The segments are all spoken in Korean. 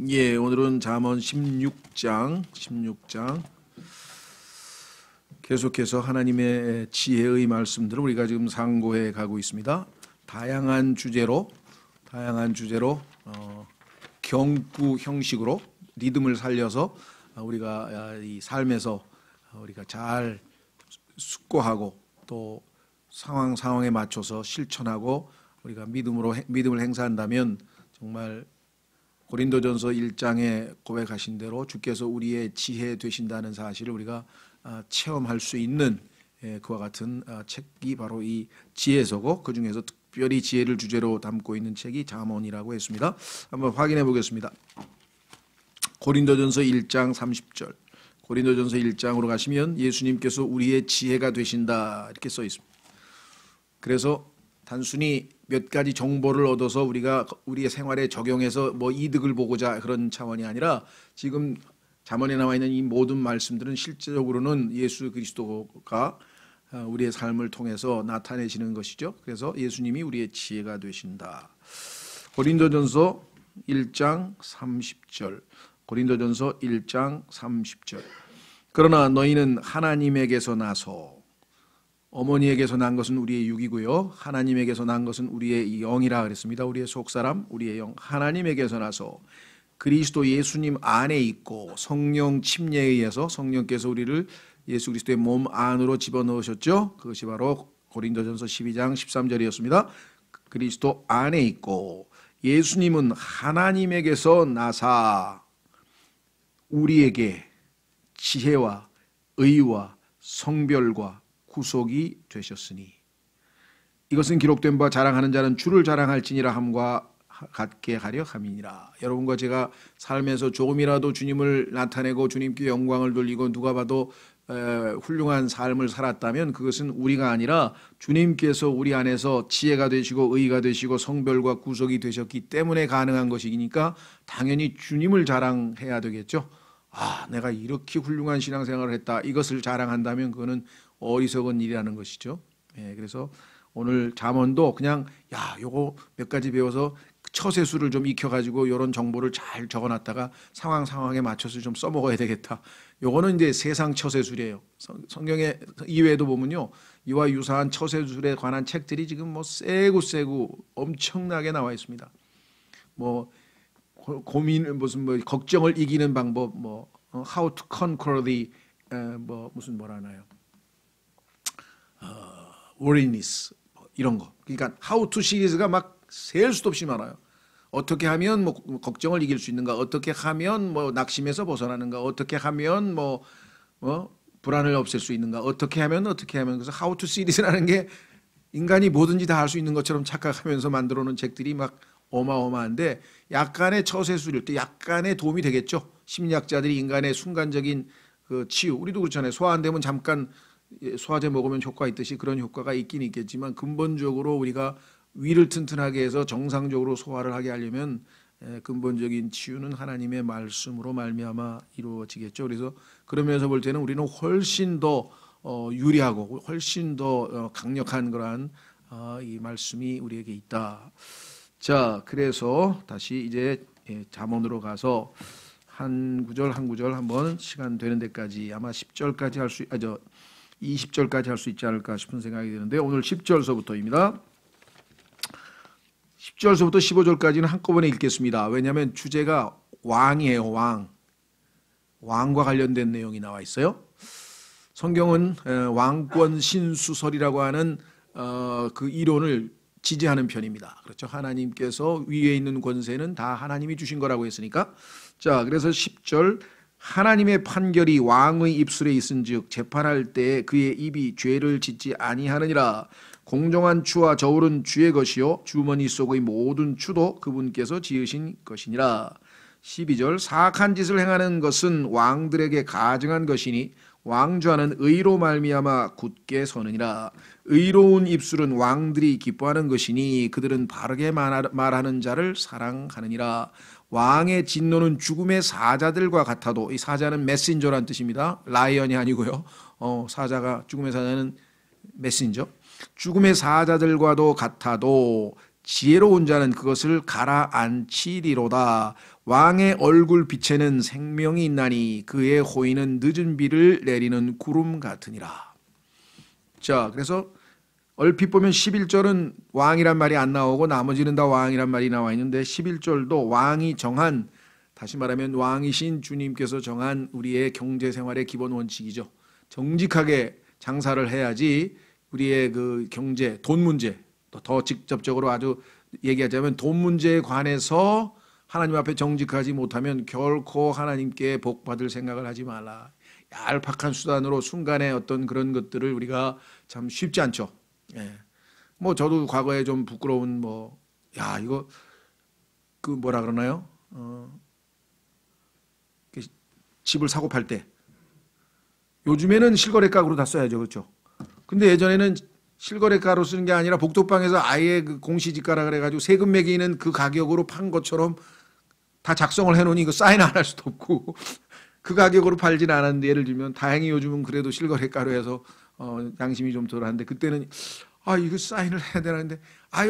예, 오늘은 잠언 16장 계속해서 하나님의 지혜의 말씀들을 우리가 지금 상고해 가고 있습니다. 다양한 주제로 경구 형식으로 리듬을 살려서 우리가 이 삶에서 우리가 잘 숙고하고 또 상황에 맞춰서 실천하고 우리가 믿음을 행사한다면 정말 고린도전서 1장에 고백하신 대로 주께서 우리의 지혜 되신다는 사실을 우리가 체험할 수 있는 그와 같은 책이 바로 이 지혜서고, 그 중에서 특별히 지혜를 주제로 담고 있는 책이 잠언이라고 했습니다. 한번 확인해 보겠습니다. 고린도전서 1장 30절, 고린도전서 1장으로 가시면 예수님께서 우리의 지혜가 되신다 이렇게 써 있습니다. 그래서 단순히 몇 가지 정보를 얻어서 우리가 우리의 생활에 적용해서 뭐 이득을 보고자 그런 차원이 아니라 지금 잠언에 나와 있는 이 모든 말씀들은 실제적으로는 예수 그리스도가 우리의 삶을 통해서 나타내시는 것이죠. 그래서 예수님이 우리의 지혜가 되신다. 고린도전서 1장 30절, 고린도전서 1장 30절. 그러나 너희는 하나님에게서 나서, 어머니에게서 난 것은 우리의 육이고요, 하나님에게서 난 것은 우리의 영이라 그랬습니다. 우리의 속사람, 우리의 영, 하나님에게서 나서 그리스도 예수님 안에 있고 성령 침례에 의해서 성령께서 우리를 예수 그리스도의 몸 안으로 집어넣으셨죠. 그것이 바로 고린도전서 12장 13절이었습니다. 그리스도 안에 있고 예수님은 하나님에게서 나사 우리에게 지혜와 의와 성별과 구속이 되셨으니, 이것은 기록된 바 자랑하는 자는 주를 자랑할지니라 함과 같게 하려 함이니라. 여러분과 제가 삶에서 조금이라도 주님을 나타내고 주님께 영광을 돌리고 누가 봐도 훌륭한 삶을 살았다면 그것은 우리가 아니라 주님께서 우리 안에서 지혜가 되시고 의가 되시고 성별과 구속이 되셨기 때문에 가능한 것이니까 당연히 주님을 자랑해야 되겠죠. 내가 이렇게 훌륭한 신앙생활을 했다, 이것을 자랑한다면 그거는 어리석은 일이라는 것이죠. 그래서 오늘 잠언도 그냥 요거 몇 가지 배워서 처세술을 좀 익혀가지고 이런 정보를 잘 적어놨다가 상황에 맞춰서 좀 써먹어야 되겠다. 요거는 이제 세상 처세술이에요. 성경에 이외에도 보면요, 이와 유사한 처세술에 관한 책들이 지금 뭐 세고 엄청나게 나와 있습니다. 뭐 고민 무슨 뭐 걱정을 이기는 방법, 뭐 how to conquer the 뭐라나요? worriness, 이런 거. 그러니까 how to 시리즈가 막 셀 수도 없이 많아요. 어떻게 하면 뭐 걱정을 이길 수 있는가? 어떻게 하면 뭐 낙심에서 벗어나는가? 어떻게 하면 뭐 불안을 없앨 수 있는가? 어떻게 하면 그래서 how to 시리즈라는 게 인간이 뭐든지 다 할 수 있는 것처럼 착각하면서 만들어 놓은 책들이 막 어마어마한데, 약간의 처세술일 때 약간의 도움이 되겠죠. 심리학자들이 인간의 순간적인 그 치유, 우리도 그렇잖아요. 소화 안 되면 잠깐 소화제 먹으면 효과 있듯이 그런 효과가 있긴 있겠지만, 근본적으로 우리가 위를 튼튼하게 해서 정상적으로 소화를 하게 하려면 근본적인 치유는 하나님의 말씀으로 말미암아 이루어지겠죠. 그래서 그런 면에서 볼 때는 우리는 훨씬 더 유리하고 훨씬 더 강력한 그러한 이 말씀이 우리에게 있다. 자, 그래서 다시 이제 잠언으로 가서 한 구절 한번 시간 되는 데까지 아마 10절까지 20절까지 할 수 있지 않을까 싶은 생각이 드는데, 오늘 10절서부터입니다. 10절서부터 15절까지는 한꺼번에 읽겠습니다. 왜냐하면 주제가 왕이에요. 왕과 관련된 내용이 나와 있어요. 성경은 왕권 신수설이라고 하는 그 이론을 지지하는 편입니다. 그렇죠. 하나님께서 위에 있는 권세는 다 하나님이 주신 거라고 했으니까. 자, 그래서 10절, 하나님의 판결이 왕의 입술에 있은즉 재판할 때 그의 입이 죄를 짓지 아니하느니라. 공정한 추와 저울은 주의 것이요 주머니 속의 모든 추도 그분께서 지으신 것이니라. 12절, 사악한 짓을 행하는 것은 왕들에게 가증한 것이니 왕좌는 의로 말미암아 굳게 서느니라. 의로운 입술은 왕들이 기뻐하는 것이니 그들은 바르게 말하는 자를 사랑하느니라. 왕의 진노는 죽음의 사자들과 같아도, 이 사자는 메신저란 뜻입니다. 라이언이 아니고요. 죽음의 사자는 메신저. 죽음의 사자들과도 같아도 지혜로운 자는 그것을 가라앉히리로다. 왕의 얼굴 빛에는 생명이 있나니 그의 호의는 늦은 비를 내리는 구름 같으니라. 자, 그래서 얼핏 보면 11절은 왕이란 말이 안 나오고 나머지는 다 왕이란 말이 나와 있는데 11절도 왕이 정한, 다시 말하면 왕이신 주님께서 정한 우리의 경제 생활의 기본 원칙이죠. 정직하게 장사를 해야지 우리의 그 경제, 돈 문제, 더 직접적으로 아주 얘기하자면 돈 문제에 관해서 하나님 앞에 정직하지 못하면 결코 하나님께 복 받을 생각을 하지 말라. 얄팍한 수단으로 순간에 어떤 그런 것들을 우리가 참 쉽지 않죠. 예. 뭐 저도 과거에 좀 부끄러운 이거 그 뭐라 그러나요? 집을 사고 팔 때 요즘에는 실거래가로 다 써야죠, 그렇죠? 근데 예전에는 실거래가로 쓰는 게 아니라 복덕방에서 아예 그 공시지가라 그래가지고 세금 매기는 그 가격으로 판 것처럼 다 작성을 해놓으니 이거 사인 안 할 수도 없고 그 가격으로 팔지는 않았는데, 예를 들면 다행히 요즘은 그래도 실거래가로 해서 양심이 좀 덜한데, 그때는 이거 사인을 해야 되는데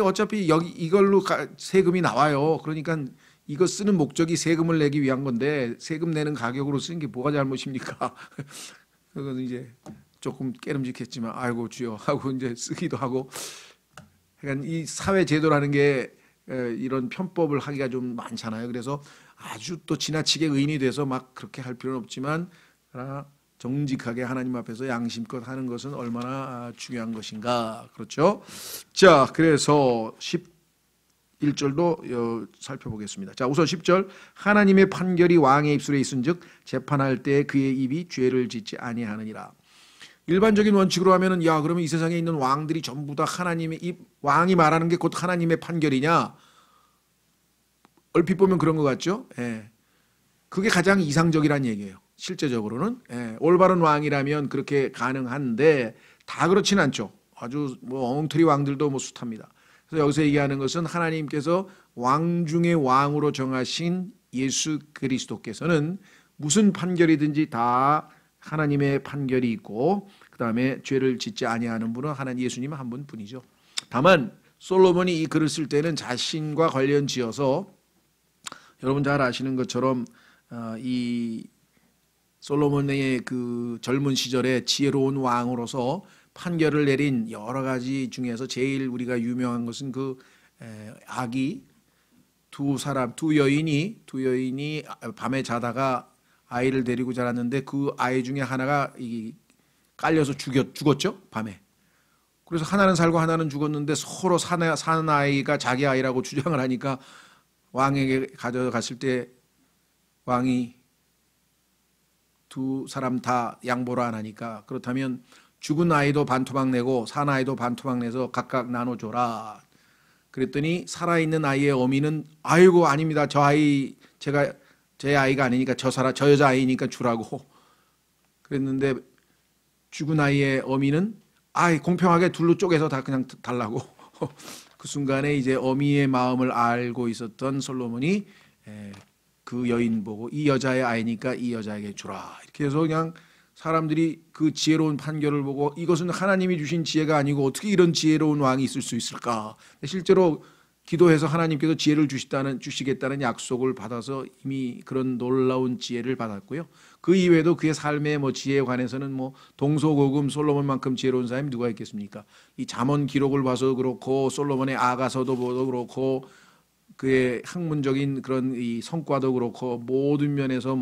어차피 여기 이걸로 세금이 나와요. 그러니까 이거 쓰는 목적이 세금을 내기 위한 건데 세금 내는 가격으로 쓰는 게 뭐가 잘못입니까? 그건 이제 조금 깨름직했지만 아이고 주여 하고 이제 쓰기도 하고. 그러니까 이 사회 제도라는 게 이런 편법을 하기가 좀 많잖아요. 그래서 아주 또 지나치게 의인이 돼서 막 그렇게 할 필요는 없지만 정직하게 하나님 앞에서 양심껏 하는 것은 얼마나 중요한 것인가. 그렇죠? 자, 그래서 11절도 살펴보겠습니다. 자, 우선 10절. 하나님의 판결이 왕의 입술에 있은즉 재판할 때 그의 입이 죄를 짓지 아니하느니라. 일반적인 원칙으로 하면은 그러면 이 세상에 있는 왕들이 전부 다 하나님의 왕이 말하는 게 곧 하나님의 판결이냐? 얼핏 보면 그런 것 같죠? 예. 그게 가장 이상적이란 얘기예요. 실제적으로는 올바른 왕이라면 그렇게 가능한데 다 그렇진 않죠. 아주 엉터리 왕들도 숱합니다. 그래서 여기서 얘기하는 것은 하나님께서 왕 중의 왕으로 정하신 예수 그리스도께서는 무슨 판결이든지 다 하나님의 판결이 있고, 그 다음에 죄를 짓지 아니하는 분은 하나님 예수님 한 분뿐이죠. 다만 솔로몬이 이 글을 쓸 때는 자신과 관련지어서 여러분 잘 아시는 것처럼 이 솔로몬의 그 젊은 시절에 지혜로운 왕으로서 판결을 내린 여러 가지 중에서 제일 우리가 유명한 것은 그 아기 두 여인이 밤에 자다가 아이를 데리고 자랐는데 그 아이 중에 하나가 깔려서 죽었죠, 밤에. 그래서 하나는 살고 하나는 죽었는데 서로 사는 아이가 자기 아이라고 주장을 하니까 왕에게 가져갔을 때 왕이 두 사람 다 양보를 안 하니까, 그렇다면 죽은 아이도 반토막 내고 산 아이도 반토막 내서 각각 나눠줘라. 그랬더니 살아있는 아이의 어미는 아이고 아닙니다. 저 아이 제 아이가 아니니까 저 여자 아이니까 주라고 그랬는데, 죽은 아이의 어미는 공평하게 둘로 쪼개서 다 그냥 달라고. 그 순간에 이제 어미의 마음을 알고 있었던 솔로몬이 그 여인 보고 이 여자의 아이니까 이 여자에게 주라. 이렇게 해서 그냥 사람들이 그 지혜로운 판결을 보고 이것은 하나님이 주신 지혜가 아니고 어떻게 이런 지혜로운 왕이 있을 수 있을까. 실제로 기도해서 하나님께서 지혜를 주시겠다는 약속을 받아서 이미 그런 놀라운 지혜를 받았고요. 그 이외에도 그의 삶의 지혜에 관해서는 동서고금 솔로몬만큼 지혜로운 사람이 누가 있겠습니까? 이 잠언 기록을 봐서 그렇고 솔로몬의 아가서도 그렇고 그의 학문적인 그런 이 성과도 그렇고 모든 면에서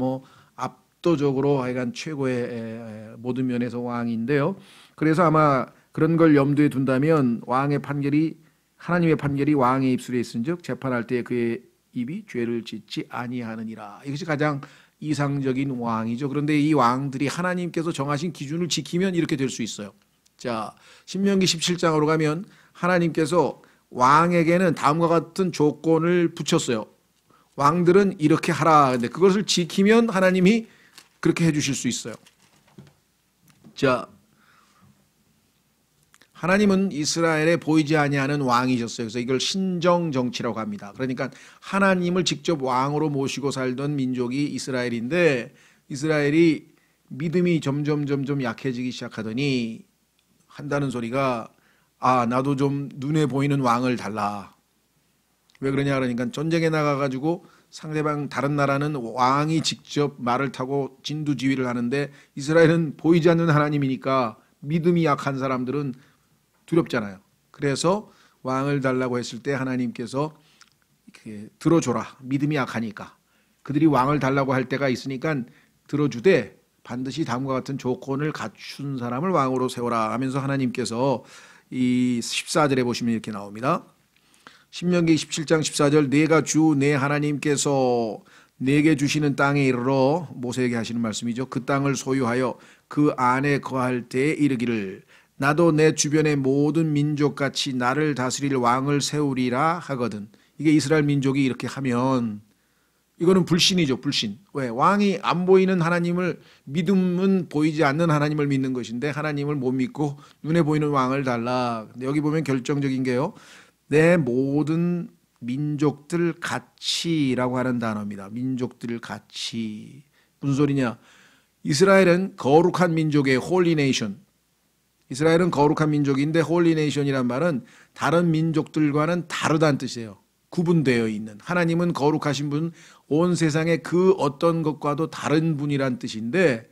압도적으로 하여간 최고의 모든 면에서 왕인데요. 그래서 아마 그런 걸 염두에 둔다면 하나님의 판결이 왕의 입술에 있은즉 재판할 때 그의 입이 죄를 짓지 아니하느니라. 이것이 가장 이상적인 왕이죠. 그런데 이 왕들이 하나님께서 정하신 기준을 지키면 이렇게 될 수 있어요. 자, 신명기 17장으로 가면 하나님께서 왕에게는 다음과 같은 조건을 붙였어요. 왕들은 이렇게 하라. 근데 그것을 지키면 하나님이 그렇게 해주실 수 있어요. 자, 하나님은 이스라엘에 보이지 아니하는 왕이셨어요. 그래서 이걸 신정 정치라고 합니다. 그러니까 하나님을 직접 왕으로 모시고 살던 민족이 이스라엘인데, 이스라엘이 믿음이 점점 약해지기 시작하더니 한다는 소리가 나도 좀 눈에 보이는 왕을 달라. 왜 그러냐 그러니까 전쟁에 나가가지고 상대방 다른 나라는 왕이 직접 말을 타고 진두지휘를 하는데 이스라엘은 보이지 않는 하나님이니까 믿음이 약한 사람들은 두렵잖아요. 그래서 왕을 달라고 했을 때 하나님께서 들어줘라. 믿음이 약하니까. 그들이 왕을 달라고 할 때가 있으니까 들어주되 반드시 다음과 같은 조건을 갖춘 사람을 왕으로 세워라 하면서 하나님께서 이 14절에 보시면 이렇게 나옵니다. 신명기 17장 14절 내가 주 내 하나님께서 내게 주시는 땅에 이르러 모세에게 하시는 말씀이죠. 그 땅을 소유하여 그 안에 거할 때에 이르기를 나도 내 주변의 모든 민족같이 나를 다스릴 왕을 세우리라 하거든. 이게 이스라엘 민족이 이렇게 하면 이거는 불신이죠. 불신. 왜? 왕이 안 보이는 하나님을 믿음은 보이지 않는 하나님을 믿는 것인데 하나님을 못 믿고 눈에 보이는 왕을 달라. 근데 여기 보면 결정적인 게요. 내 모든 민족들 같이라고 하는 단어입니다. 민족들 같이. 무슨 소리냐? 이스라엘은 거룩한 민족의 홀리 네이션. 이스라엘은 거룩한 민족인데 홀리 네이션이란 말은 다른 민족들과는 다르다는 뜻이에요. 구분되어 있는. 하나님은 거룩하신 분, 온 세상의 그 어떤 것과도 다른 분이란 뜻인데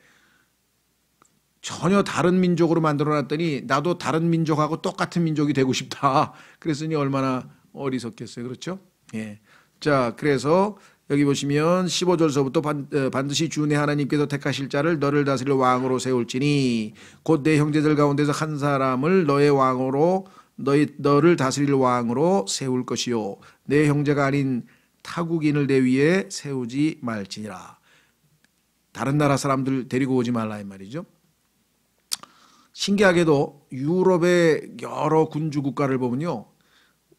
전혀 다른 민족으로 만들어놨더니 나도 다른 민족하고 똑같은 민족이 되고 싶다. 그랬으니 얼마나 어리석겠어요. 그렇죠? 예. 자, 그래서 여기 보시면 15절서부터 반드시 주 내 하나님께서 택하실 자를 너를 다스릴 왕으로 세울지니 곧 내 형제들 가운데서 한 사람을 너의 왕으로 너를 다스릴 왕으로 세울 것이요 내 형제가 아닌 타국인을 내 위에 세우지 말지니라. 다른 나라 사람들 데리고 오지 말라 이 말이죠. 신기하게도 유럽의 여러 군주 국가를 보면요.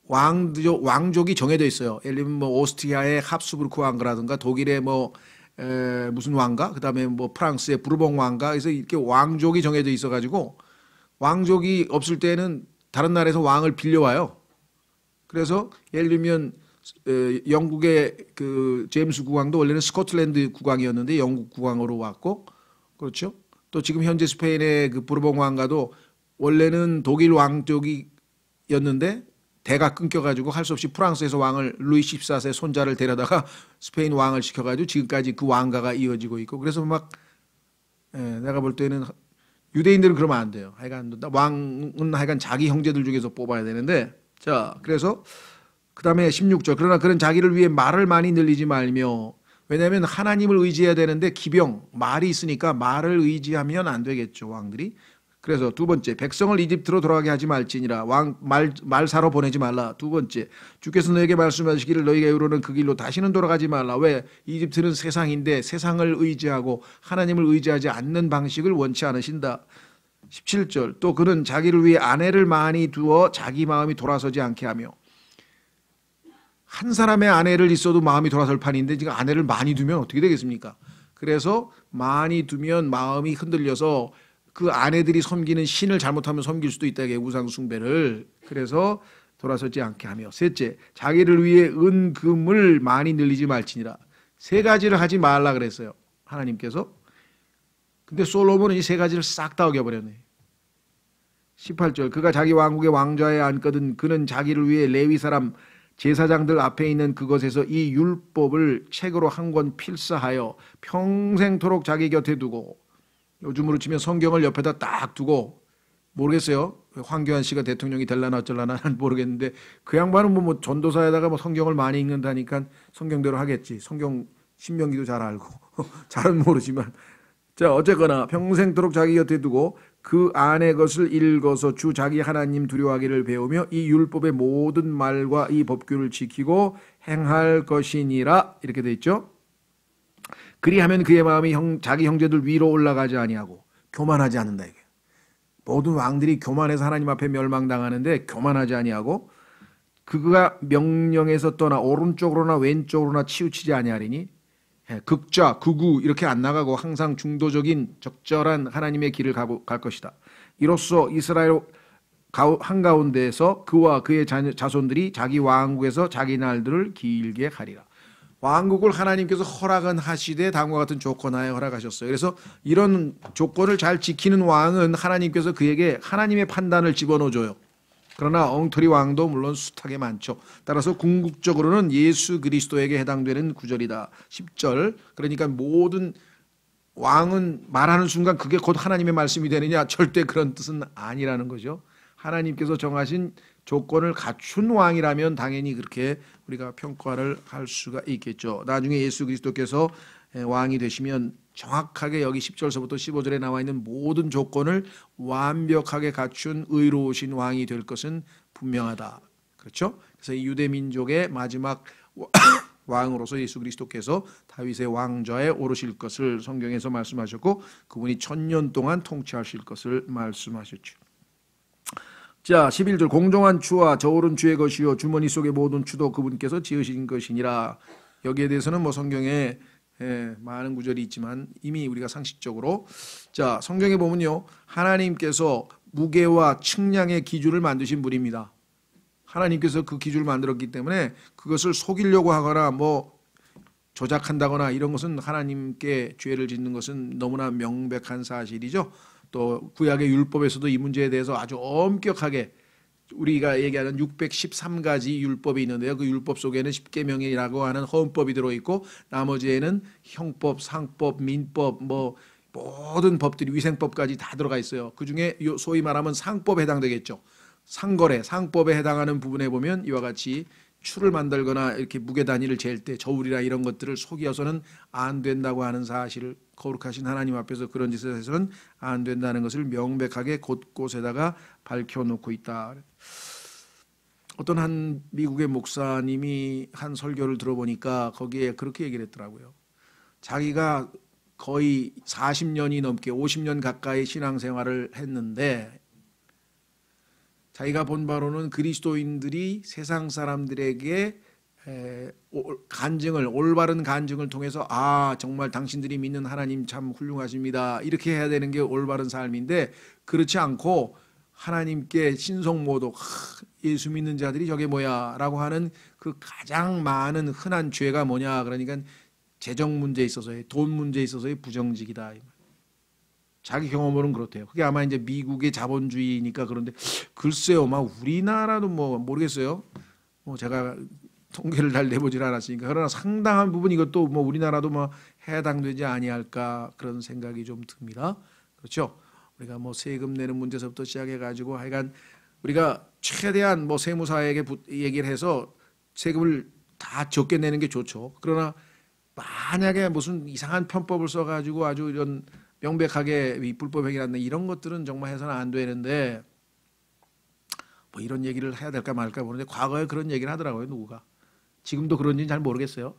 왕족이 정해져 있어요. 예를 들면 뭐 오스트리아의 합스부르크 왕가라든가 독일의 무슨 왕가, 그다음에 뭐 프랑스의 부르봉 왕가, 그래서 이렇게 왕족이 정해져 있어가지고 왕족이 없을 때는 다른 나라에서 왕을 빌려와요. 그래서 예를 들면 영국의 그 제임스 국왕도 원래는 스코틀랜드 국왕이었는데 영국 국왕으로 왔고, 그렇죠. 또 지금 현재 스페인의 그 부르봉 왕가도 원래는 독일 왕족이었는데 대가 끊겨가지고 할 수 없이 프랑스에서 왕을 루이 14세 손자를 데려다가 스페인 왕을 시켜가지고 지금까지 그 왕가가 이어지고 있고, 그래서 막 내가 볼 때는 유대인들은 그러면 안 돼요. 하여간 왕은 하여간 자기 형제들 중에서 뽑아야 되는데, 자 그래서 그 다음에 16절 그러나 그런 자기를 위해 말을 많이 늘리지 말며, 왜냐하면 하나님을 의지해야 되는데 기병 말이 있으니까 말을 의지하면 안 되겠죠 왕들이. 그래서 두 번째 백성을 이집트로 돌아가게 하지 말지니라. 말 사러 보내지 말라. 두 번째 주께서 너에게 말씀하시기를 너희가 이후로는 그 길로 다시는 돌아가지 말라. 왜? 이집트는 세상인데 세상을 의지하고 하나님을 의지하지 않는 방식을 원치 않으신다. 17절 또 그는 자기를 위해 아내를 많이 두어 자기 마음이 돌아서지 않게 하며, 한 사람의 아내를 있어도 마음이 돌아설 판인데 지금 아내를 많이 두면 어떻게 되겠습니까? 그래서 많이 두면 마음이 흔들려서 그 아내들이 섬기는 신을 잘못하면 섬길 수도 있다. 우상 숭배를. 그래서 돌아서지 않게 하며, 셋째 자기를 위해 은금을 많이 늘리지 말지니라. 세 가지를 하지 말라 그랬어요 하나님께서. 근데 솔로몬은 이 세 가지를 싹 다 어겨버렸네. 18절 그가 자기 왕국의 왕좌에 앉거든 그는 자기를 위해 레위 사람 제사장들 앞에 있는 그것에서 이 율법을 책으로 한 권 필사하여 평생토록 자기 곁에 두고, 요즘으로 치면 성경을 옆에다 딱 두고, 모르겠어요. 황교안 씨가 대통령이 될라나 어쩔라나 모르겠는데 그 양반은 뭐 전도사에다가 뭐 성경을 많이 읽는다니까 성경대로 하겠지. 성경 신명기도 잘 알고 잘은 모르지만, 자 어쨌거나 평생토록 자기 곁에 두고 그 안의 것을 읽어서 주 자기 하나님 두려워하기를 배우며 이 율법의 모든 말과 이 법규를 지키고 행할 것이니라. 이렇게 돼 있죠. 그리하면 그의 마음이 자기 형제들 위로 올라가지 아니하고 교만하지 않는다. 이게 모든 왕들이 교만해서 하나님 앞에 멸망당하는데 교만하지 아니하고 그가 명령에서 떠나 오른쪽으로나 왼쪽으로나 치우치지 아니하리니, 극좌, 극우 이렇게 안 나가고 항상 중도적인 적절한 하나님의 길을 갈 것이다. 이로써 이스라엘 한가운데에서 그와 그의 자손들이 자기 왕국에서 자기 날들을 길게 하리라. 왕국을 하나님께서 허락은 하시되 다음과 같은 조건하에 허락하셨어요. 그래서 이런 조건을 잘 지키는 왕은 하나님께서 그에게 하나님의 판단을 집어넣어줘요. 그러나 엉터리 왕도 물론 숱하게 많죠. 따라서 궁극적으로는 예수 그리스도에게 해당되는 구절이다. 10절. 그러니까 모든 왕은 말하는 순간 그게 곧 하나님의 말씀이 되느냐? 절대 그런 뜻은 아니라는 거죠. 하나님께서 정하신 조건을 갖춘 왕이라면 당연히 그렇게 우리가 평가를 할 수가 있겠죠. 나중에 예수 그리스도께서 왕이 되시면 정확하게 여기 10절서부터 15절에 나와 있는 모든 조건을 완벽하게 갖춘 의로우신 왕이 될 것은 분명하다. 그렇죠? 그래서 이 유대 민족의 마지막 왕으로서 예수 그리스도께서 다윗의 왕좌에 오르실 것을 성경에서 말씀하셨고 그분이 1000년 동안 통치하실 것을 말씀하셨죠. 자, 11절 공정한 추와 저울은 주의 것이요 주머니 속의 모든 추도 그분께서 지으신 것이니라. 여기에 대해서는 뭐 성경에 많은 구절이 있지만 이미 우리가 상식적으로 자 성경에 보면요 하나님께서 무게와 측량의 기준을 만드신 분입니다. 하나님께서 그 기준을 만들었기 때문에 그것을 속이려고 하거나 뭐 조작한다거나 이런 것은 하나님께 죄를 짓는 것은 너무나 명백한 사실이죠. 또 구약의 율법에서도 이 문제에 대해서 아주 엄격하게 우리가 얘기하는 613가지 율법이 있는데요. 그 율법 속에는 십계명이라고 하는 헌법이 들어있고 나머지에는 형법, 상법, 민법 뭐 모든 법들이 위생법까지 다 들어가 있어요. 그중에 소위 말하면 상법에 해당되겠죠. 상거래, 상법에 해당하는 부분에 보면 이와 같이 추를 만들거나 이렇게 무게 단위를 잴 때 저울이나 이런 것들을 속여서는 안 된다고 하는 사실을 거룩하신 하나님 앞에서 그런 짓을 해서는 안 된다는 것을 명백하게 곳곳에다가 밝혀놓고 있다. 어떤 한 미국의 목사님이 한 설교를 들어보니까 거기에 그렇게 얘기를 했더라고요. 자기가 거의 40년이 넘게 50년 가까이 신앙생활을 했는데 자기가 본 바로는 그리스도인들이 세상 사람들에게 간증을 올바른 간증을 통해서 아 정말 당신들이 믿는 하나님 참 훌륭하십니다 이렇게 해야 되는 게 올바른 삶인데 그렇지 않고 하나님께 신성모독 예수 믿는 자들이 저게 뭐야 라고 하는 그 가장 많은 흔한 죄가 뭐냐 그러니까 재정 문제에 있어서의 돈 문제에 있어서의 부정직이다. 자기 경험으로는 그렇대요. 그게 아마 이제 미국의 자본주의니까 그런데 글쎄요, 막 우리나라도 뭐 모르겠어요. 뭐 제가 통계를 잘 내보질 않았으니까 그러나 상당한 부분 이것도 뭐 우리나라도 뭐 해당되지 아니할까 그런 생각이 좀 듭니다. 그렇죠? 우리가 뭐 세금 내는 문제서부터 시작해 가지고 하여간 우리가 최대한 뭐 세무사에게 얘기를 해서 세금을 다 적게 내는 게 좋죠. 그러나 만약에 무슨 이상한 편법을 써가지고 아주 이런 명백하게 불법 행위라는 이런 것들은 정말 해서는 안 되는데 뭐 이런 얘기를 해야 될까 말까 모르는데 과거에 그런 얘기를 하더라고요. 누구가. 지금도 그런지는 잘 모르겠어요.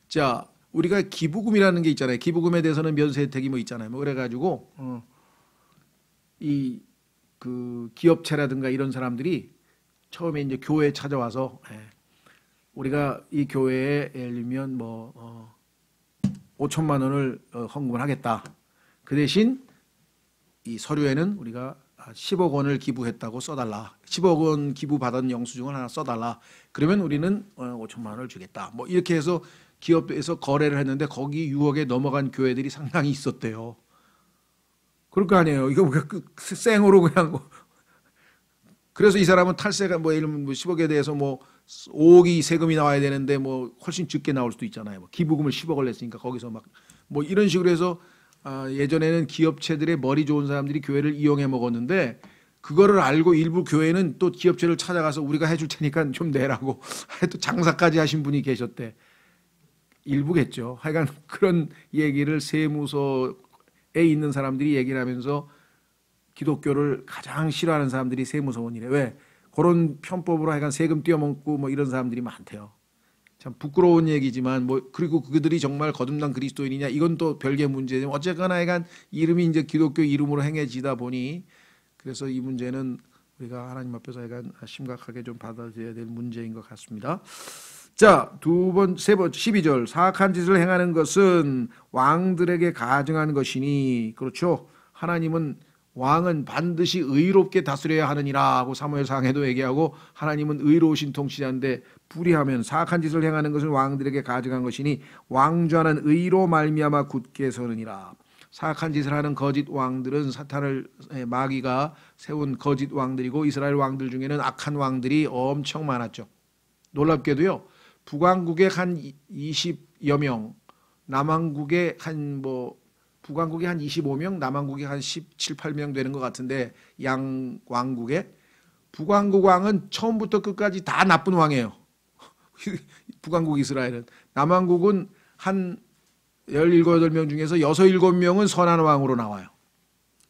자, 우리가 기부금이라는 게 있잖아요. 기부금에 대해서는 면세 혜택이 뭐 있잖아요. 뭐 그래가지고 이 그 기업체라든가 이런 사람들이 처음에 이제 교회에 찾아와서 우리가 이 교회에 예를 들면 뭐 5천만 원을 헌금을 하겠다. 그 대신 이 서류에는 우리가 10억 원을 기부했다고 써달라. 10억 원 기부받은 영수증을 하나 써달라. 그러면 우리는 5천만 원을 주겠다. 뭐 이렇게 해서 기업에서 거래를 했는데 거기 6억에 넘어간 교회들이 상당히 있었대요. 그럴 거 아니에요. 이거 생으로 그냥 뭐. 그래서 이 사람은 탈세가 뭐 예를 들면 10억에 대해서 뭐 5억이 세금이 나와야 되는데 뭐 훨씬 적게 나올 수도 있잖아요. 뭐 기부금을 10억을 냈으니까 거기서 막 뭐 이런 식으로 해서 예전에는 기업체들의 머리 좋은 사람들이 교회를 이용해 먹었는데 그거를 알고 일부 교회는 또 기업체를 찾아가서 우리가 해줄 테니까 좀 내라고 또 장사까지 하신 분이 계셨대. 일부겠죠. 하여간 그런 얘기를 세무서에 있는 사람들이 얘기를 하면서 기독교를 가장 싫어하는 사람들이 세무서원이래. 왜? 그런 편법으로 하여간 세금 떼어먹고 뭐 이런 사람들이 많대요. 참 부끄러운 얘기지만 뭐 그리고 그들이 정말 거듭난 그리스도인이냐 이건 또 별개의 문제죠. 어쨌거나 하여간 이름이 이제 기독교 이름으로 행해지다 보니 그래서 이 문제는 우리가 하나님 앞에서 하여간 심각하게 좀 받아들여야 될 문제인 것 같습니다. 자, 세 번째 12절 사악한 짓을 행하는 것은 왕들에게 가증한 것이니 그렇죠. 하나님은 왕은 반드시 의롭게 다스려야 하느니라 하고 사무엘상에도 얘기하고 하나님은 의로우신 통치자인데 불의하면 사악한 짓을 행하는 것은 왕들에게 가증한 것이니 왕좌는 의로 말미암아 굳게 서느니라. 사악한 짓을 하는 거짓 왕들은 사탄을 마귀가 세운 거짓 왕들이고 이스라엘 왕들 중에는 악한 왕들이 엄청 많았죠. 놀랍게도요. 북왕국에 한 20여 명, 남왕국에 한 북왕국에 한 25명, 남왕국에 한 17, 8명 되는 것 같은데 양 왕국에 북왕국 왕은 처음부터 끝까지 다 나쁜 왕이에요. 북왕국 이스라엘은. 남왕국은 한 17, 8명 중에서 6, 7명은 선한 왕으로 나와요.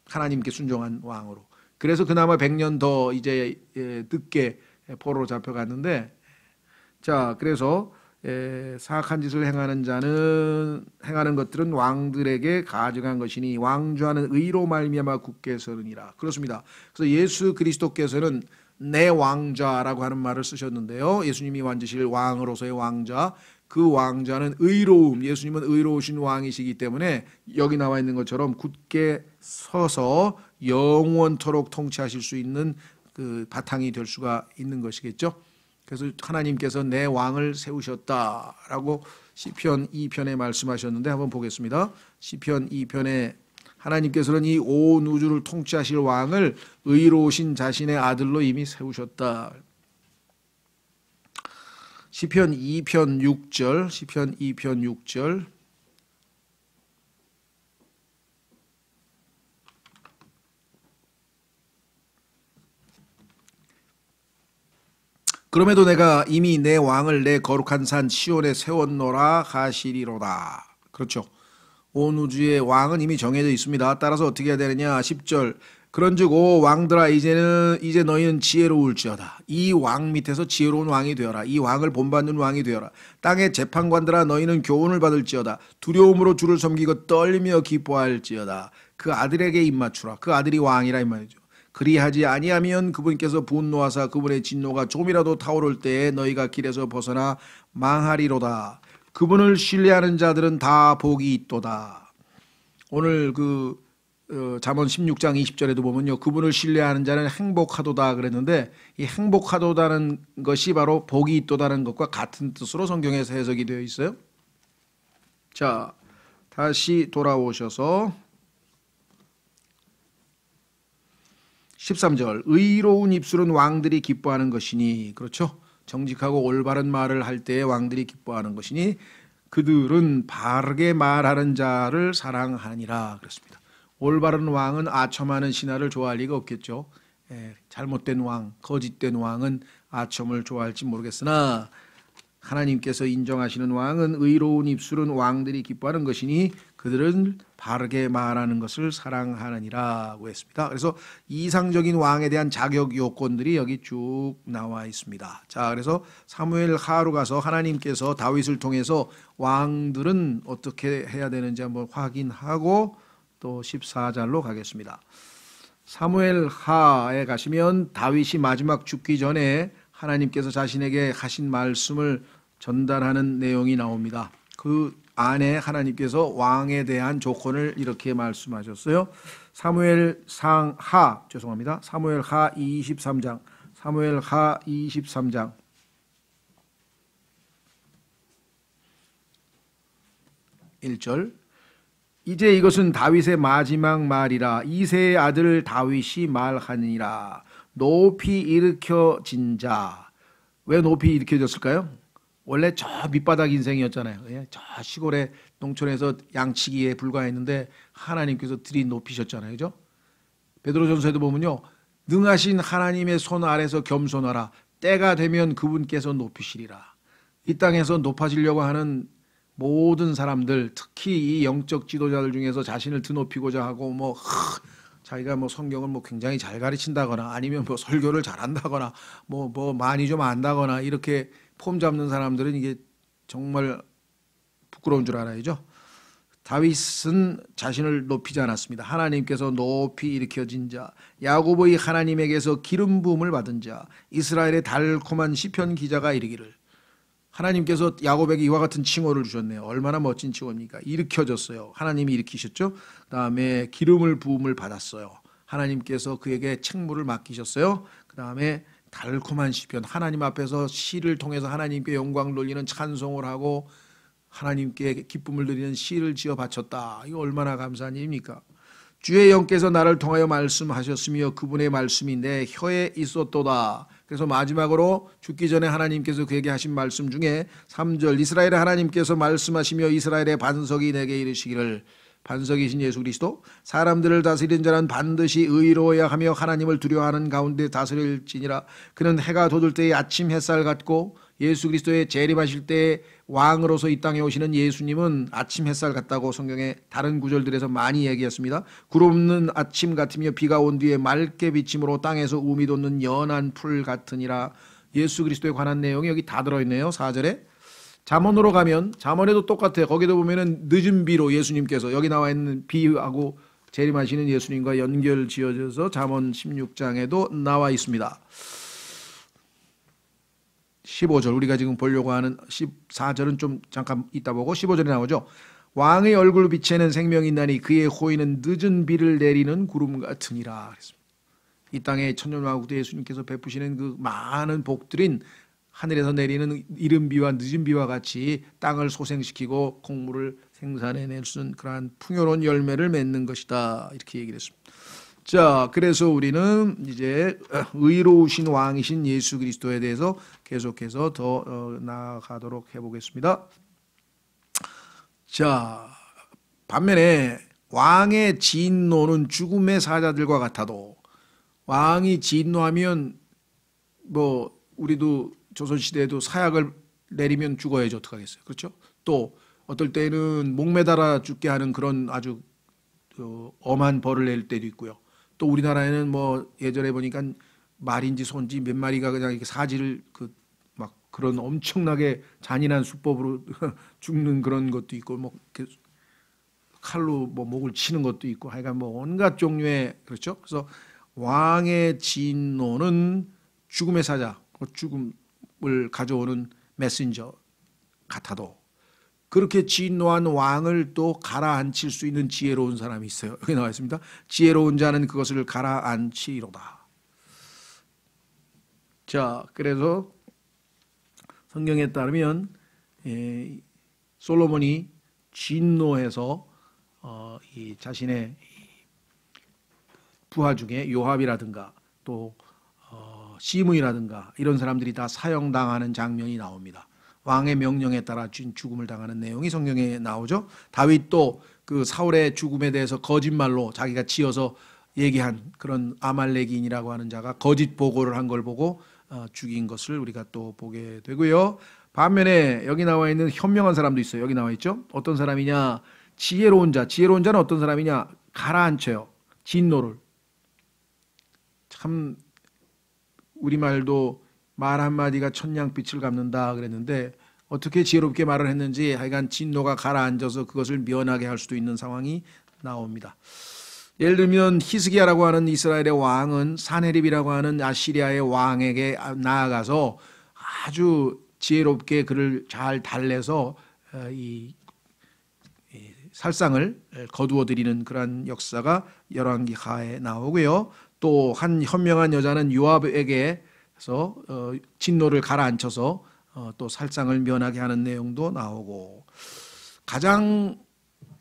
하나님께 순종한 왕으로. 그래서 그나마 100년 더 이제 늦게 포로로 잡혀갔는데, 자, 그래서 사악한 짓을 행하는 것들은 왕들에게 가져간 것이니 왕좌는 의로 말미암아 굳게 서느니라. 그렇습니다. 그래서 예수 그리스도께서는 내 왕좌라고 하는 말을 쓰셨는데요. 예수님이 만드실 왕으로서의 왕좌, 그 왕좌는 의로움, 예수님은 의로우신 왕이시기 때문에 여기 나와 있는 것처럼 굳게 서서 영원토록 통치하실 수 있는 그 바탕이 될 수가 있는 것이겠죠. 그래서 하나님께서 내 왕을 세우셨다라고 시편 2편에 말씀하셨는데 한번 보겠습니다. 시편 2편에 하나님께서는 이 온 우주를 통치하실 왕을 의로우신 자신의 아들로 이미 세우셨다. 시편 2편 6절, 시편 2편 6절. 그럼에도 내가 이미 내 왕을 내 거룩한 산 시온에 세웠노라 하시리로다. 그렇죠. 온 우주의 왕은 이미 정해져 있습니다. 따라서 어떻게 해야 되느냐? 10절. 그런즉 오 왕들아 이제 너희는 지혜로울지어다. 이 왕 밑에서 지혜로운 왕이 되어라. 이 왕을 본받는 왕이 되어라. 땅의 재판관들아 너희는 교훈을 받을지어다. 두려움으로 주를 섬기고 떨며 기뻐할지어다. 그 아들에게 입맞추라. 그 아들이 왕이라 이 말이죠. 그리하지 아니하면 그분께서 분노하사 그분의 진노가 좀이라도 타오를 때에 너희가 길에서 벗어나 망하리로다. 그분을 신뢰하는 자들은 다 복이 있도다. 오늘 잠언 16장 20절에도 보면요. 그분을 신뢰하는 자는 행복하도다 그랬는데 이 행복하도다는 것이 바로 복이 있도다는 것과 같은 뜻으로 성경에서 해석이 되어 있어요. 자, 다시 돌아오셔서 13절. 의로운 입술은 왕들이 기뻐하는 것이니, 그렇죠? 정직하고 올바른 말을 할 때에 왕들이 기뻐하는 것이니 그들은 바르게 말하는 자를 사랑하니라 그랬습니다. 올바른 왕은 아첨하는 신하를 좋아할 리가 없겠죠. 잘못된 왕, 거짓된 왕은 아첨을 좋아할지 모르겠으나 하나님께서 인정하시는 왕은 의로운 입술은 왕들이 기뻐하는 것이니 그들은 바르게 말하는 것을 사랑하느니라고 했습니다. 그래서 이상적인 왕에 대한 자격 요건들이 여기 쭉 나와 있습니다. 자, 그래서 사무엘 하로 가서 하나님께서 다윗을 통해서 왕들은 어떻게 해야 되는지 한번 확인하고 또 14절로 가겠습니다. 사무엘 하에 가시면 다윗이 마지막 죽기 전에 하나님께서 자신에게 하신 말씀을 전달하는 내용이 나옵니다. 그 안에 하나님께서 왕에 대한 조건을 이렇게 말씀하셨어요. 사무엘 하 23장. 사무엘 하 23장. 1절. 이제 이것은 다윗의 마지막 말이라. 이새의 아들 다윗이 말하니라. 높이 일으켜진 자. 왜 높이 일으켜졌을까요? 원래 저 밑바닥 인생이었잖아요. 저 시골의 농촌에서 양치기에 불과했는데 하나님께서 들이 높이셨잖아요. 그죠? 베드로전서에도 보면요. 능하신 하나님의 손 아래서 겸손하라. 때가 되면 그분께서 높이시리라. 이 땅에서 높아지려고 하는 모든 사람들, 특히 이 영적 지도자들 중에서 자신을 드높이고자 하고 자기가 성경을 굉장히 잘 가르친다거나 아니면 설교를 잘한다거나 많이 좀 안다거나 이렇게 폼 잡는 사람들은 이게 정말 부끄러운 줄 알아야죠. 다윗은 자신을 높이지 않았습니다. 하나님께서 높이 일으켜진 자, 야곱의 하나님에게서 기름 부음을 받은 자, 이스라엘의 달콤한 시편 기자가 이르기를. 하나님께서 야곱에게 이와 같은 칭호를 주셨네요. 얼마나 멋진 칭호입니까? 일으켜졌어요. 하나님이 일으키셨죠. 그다음에 기름을 부음을 받았어요. 하나님께서 그에게 책무를 맡기셨어요. 그다음에 달콤한 시편, 하나님 앞에서 시를 통해서 하나님께 영광 돌리는 찬송을 하고 하나님께 기쁨을 드리는 시를 지어 바쳤다. 이거 얼마나 감사한 일입니까? 주의 영께서 나를 통하여 말씀하셨으며 그분의 말씀이 내 혀에 있었도다. 그래서 마지막으로 죽기 전에 하나님께서 그에게 하신 말씀 중에 3절 이스라엘의 하나님께서 말씀하시며 이스라엘의 반석이 내게 이르시기를 반석이신 예수 그리스도 사람들을 다스리는 자는 반드시 의로워야 하며 하나님을 두려워하는 가운데 다스릴지니라. 그는 해가 돋을 때의 아침 햇살 같고 예수 그리스도의 재림하실 때의 왕으로서 이 땅에 오시는 예수님은 아침 햇살 같다고 성경의 다른 구절들에서 많이 얘기했습니다. 구름 없는 아침 같으며 비가 온 뒤에 맑게 비침으로 땅에서 우미 돋는 연한 풀 같으니라. 예수 그리스도에 관한 내용이 여기 다 들어있네요. 4절에 잠언으로 가면 잠언에도 똑같아요. 거기도 보면은 늦은 비로 예수님께서 여기 나와 있는 비하고 재림하시는 예수님과 연결 지어져서 잠언 16장에도 나와 있습니다. 15절 우리가 지금 보려고 하는 14절은 좀 잠깐 이따 보고 15절에 나오죠. 왕의 얼굴 빛에는 생명이 있나니 그의 호의는 늦은 비를 내리는 구름 같으니라. 이 땅에 천년왕국도 예수님께서 베푸시는 그 많은 복들인 하늘에서 내리는 이른 비와 늦은 비와 같이 땅을 소생시키고 곡물을 생산해낼 수 있는 그러한 풍요로운 열매를 맺는 것이다. 이렇게 얘기를 했습니다. 자, 그래서 우리는 이제 의로우신 왕이신 예수 그리스도에 대해서 계속해서 더 나아가도록 해보겠습니다. 자, 반면에 왕의 진노는 죽음의 사자들과 같아도 왕이 진노하면 뭐 우리도 조선시대에도 사약을 내리면 죽어야지 어떡하겠어요. 그렇죠? 또 어떨 때는 목매달아 죽게 하는 그런 아주 엄한 벌을 낼 때도 있고요. 또 우리나라에는 뭐 예전에 보니까 말인지 소인지 몇 마리가 그냥 이렇게 사지를 막 그런 엄청나게 잔인한 수법으로 죽는 그런 것도 있고 뭐 칼로 뭐 목을 치는 것도 있고 하여간 뭐 온갖 종류의 그렇죠. 그래서 왕의 진노는 죽음의 사자, 죽음을 가져오는 메신저 같아도 그렇게 진노한 왕을 또 가라앉힐 수 있는 지혜로운 사람이 있어요. 여기 나와 있습니다. 지혜로운 자는 그것을 가라앉히리로다. 자, 그래서 성경에 따르면 솔로몬이 진노해서 이 자신의 부하 중에 요압이라든가 또 시므이라든가 이런 사람들이 다 사형당하는 장면이 나옵니다. 왕의 명령에 따라 죽음을 당하는 내용이 성경에 나오죠. 다윗도 그 사울의 죽음에 대해서 거짓말로 자기가 지어서 얘기한 그런 아말렉인이라고 하는 자가 거짓 보고를 한 걸 보고 죽인 것을 우리가 또 보게 되고요. 반면에 여기 나와 있는 현명한 사람도 있어요. 여기 나와 있죠. 어떤 사람이냐? 지혜로운 자. 지혜로운 자는 어떤 사람이냐? 가라앉혀요. 진노를. 참 우리말도 말 한마디가 천냥빛을 갚는다 그랬는데 어떻게 지혜롭게 말을 했는지 하여간 진노가 가라앉아서 그것을 면하게 할 수도 있는 상황이 나옵니다. 예를 들면 히스기야라고 하는 이스라엘의 왕은 사네립이라고 하는 아시리아의 왕에게 나아가서 아주 지혜롭게 그를 잘 달래서 이 살상을 거두어 드리는 그러한 역사가 열왕기 하에 나오고요. 또 한 현명한 여자는 요압에게 서 진노를 가라앉혀서 또 살상을 면하게 하는 내용도 나오고 가장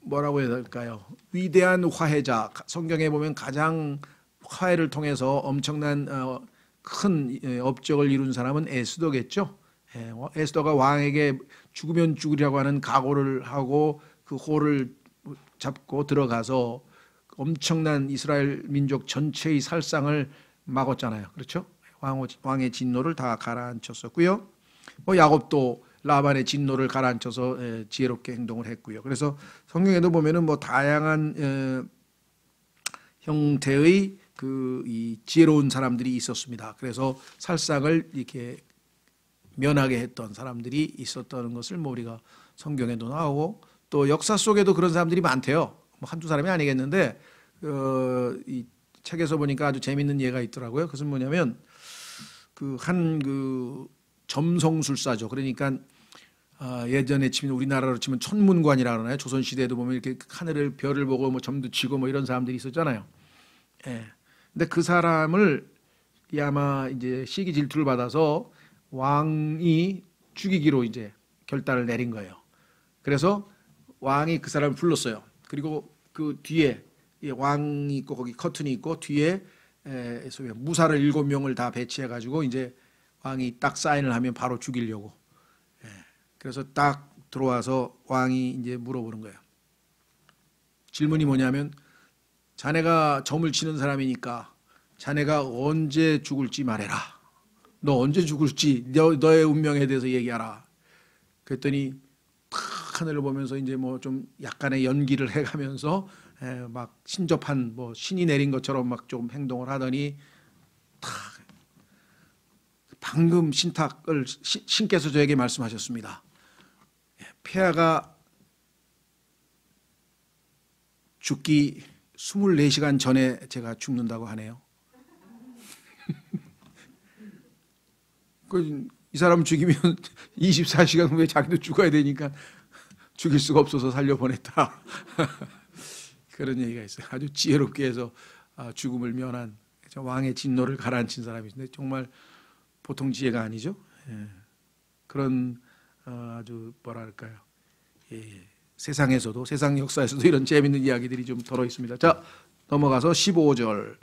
뭐라고 해야 될까요? 위대한 화해자 성경에 보면 가장 화해를 통해서 엄청난 큰 업적을 이룬 사람은 에스더겠죠. 에스더가 왕에게 죽으면 죽으리라고 하는 각오를 하고 그 호를 잡고 들어가서 엄청난 이스라엘 민족 전체의 살상을 막았잖아요. 그렇죠? 왕의 진노를 다 가라앉혔었고요. 뭐 야곱도 라반의 진노를 가라앉혀서 지혜롭게 행동을 했고요. 그래서 성경에도 보면은 뭐 다양한 형태의 이 지혜로운 사람들이 있었습니다. 그래서 살상을 이렇게 면하게 했던 사람들이 있었다는 것을 뭐 우리가 성경에도 나오고 또 역사 속에도 그런 사람들이 많대요. 뭐 한두 사람이 아니겠는데 이 책에서 보니까 아주 재밌는 예가 있더라고요. 그것은 뭐냐면 그 점성술사죠. 그러니까 예전에 치면 우리나라로 치면 천문관이라 그러나요? 조선 시대에도 보면 이렇게 하늘을 별을 보고 뭐 점도 치고 뭐 이런 사람들이 있었잖아요. 예. 근데 그 사람을 아마 이제 시기 질투를 받아서 왕이 죽이기로 이제 결단을 내린 거예요. 그래서 왕이 그 사람을 불렀어요. 그리고 그 뒤에 왕이 있고 거기 커튼이 있고 뒤에 무사를 7명을 다 배치해 가지고 이제 왕이 딱 사인을 하면 바로 죽이려고. 그래서 딱 들어와서 왕이 이제 물어보는 거예요. 질문이 뭐냐면 자네가 점을 치는 사람이니까 자네가 언제 죽을지 말해라. 너 언제 죽을지 너의 운명에 대해서 얘기하라. 그랬더니 탁 하늘을 보면서 이제 뭐 좀 약간의 연기를 해가면서 막 신접한 뭐 신이 내린 것처럼 막 좀 행동을 하더니 탁 방금 신께서 저에게 말씀하셨습니다. 폐하가 죽기 24시간 전에 제가 죽는다고 하네요. 이 사람 죽이면 24시간 후에 자기도 죽어야 되니까 죽일 수가 없어서 살려보냈다. 그런 얘기가 있어요. 아주 지혜롭게 해서 죽음을 면한 왕의 진노를 가라앉힌 사람인데 정말 보통 지혜가 아니죠. 그런 아주 뭐랄까요. 세상에서도 세상 역사에서도 이런 재밌는 이야기들이 좀 들어 있습니다. 자, 넘어가서 15절.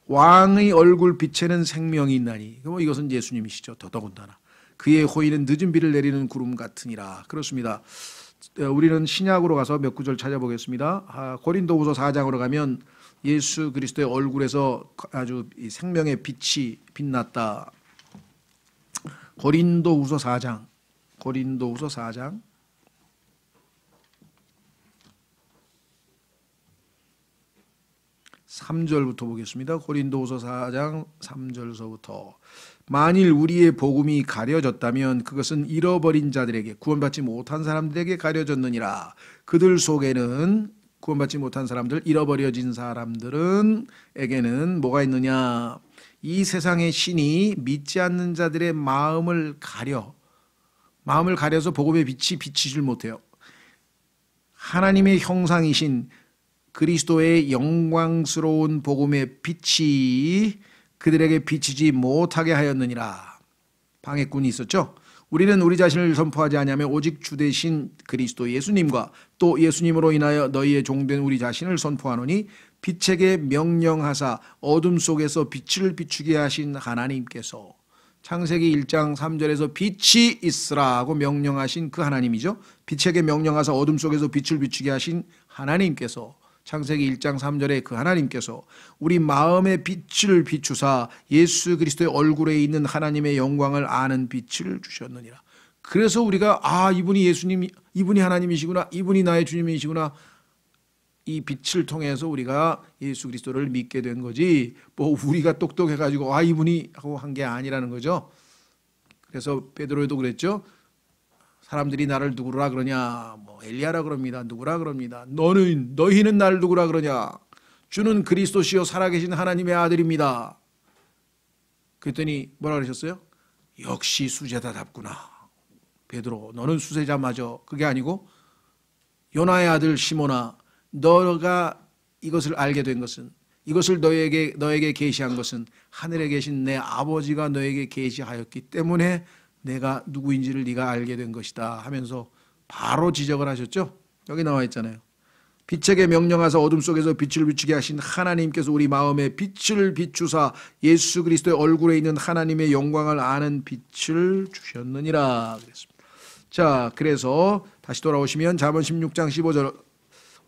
왕의 얼굴 빛에는 생명이 있나니. 이것은 예수님이시죠. 더더군다나. 그의 호의는 늦은 비를 내리는 구름 같으니라. 그렇습니다. 우리는 신약으로 가서 몇 구절 찾아보겠습니다. 고린도후서 4장으로 가면 예수 그리스도의 얼굴에서 아주 생명의 빛이 빛났다. 고린도후서 4장 3절부터 보겠습니다. 고린도후서 4장 3절서부터 만일 우리의 복음이 가려졌다면 그것은 잃어버린 자들에게 구원받지 못한 사람들에게 가려졌느니라. 그들 속에는 구원받지 못한 사람들, 잃어버려진 사람들에게는 뭐가 있느냐? 이 세상의 신이 믿지 않는 자들의 마음을 가려서 복음의 빛이 비치질 못해요. 하나님의 형상이신 그리스도의 영광스러운 복음의 빛이 그들에게 비치지 못하게 하였느니라. 방해꾼이 있었죠. 우리는 우리 자신을 선포하지 아니하며 오직 주 되신 그리스도 예수님과 또 예수님으로 인하여 너희의 종된 우리 자신을 선포하노니 빛에게 명령하사 어둠 속에서 빛을 비추게 하신 하나님께서 창세기 1장 3절에서 빛이 있으라 하고 명령하신 그 하나님이죠. 빛에게 명령하사 어둠 속에서 빛을 비추게 하신 하나님께서 창세기 1장 3절에 그 하나님께서 우리 마음의 빛을 비추사 예수 그리스도의 얼굴에 있는 하나님의 영광을 아는 빛을 주셨느니라. 그래서 우리가 이분이 예수님, 이분이 하나님이시구나, 이분이 나의 주님이시구나, 이 빛을 통해서 우리가 예수 그리스도를 믿게 된 거지 뭐 우리가 똑똑해가지고 이분이 하고 한 게 아니라는 거죠. 그래서 베드로도 그랬죠. 사람들이 나를 누구라 그러냐? 뭐 엘리야라 그럽니다. 누구라 그럽니다. 너희는 나를 누구라 그러냐? 주는 그리스도시요 살아계신 하나님의 아들입니다. 그랬더니 뭐라 그러셨어요? 역시 수제자답구나. 베드로, 너는 수제자마저. 그게 아니고 요나의 아들 시몬아, 너가 이것을 알게 된 것은, 이것을 너에게 계시한 것은 하늘에 계신 내 아버지가 너에게 계시하였기 때문에 내가 누구인지를 네가 알게 된 것이다 하면서 바로 지적을 하셨죠. 여기 나와 있잖아요. 빛에게 명령하사 어둠 속에서 빛을 비추게 하신 하나님께서 우리 마음에 빛을 비추사 예수 그리스도의 얼굴에 있는 하나님의 영광을 아는 빛을 주셨느니라 그랬습니다. 자, 그래서 다시 돌아오시면 잠언 16장 15절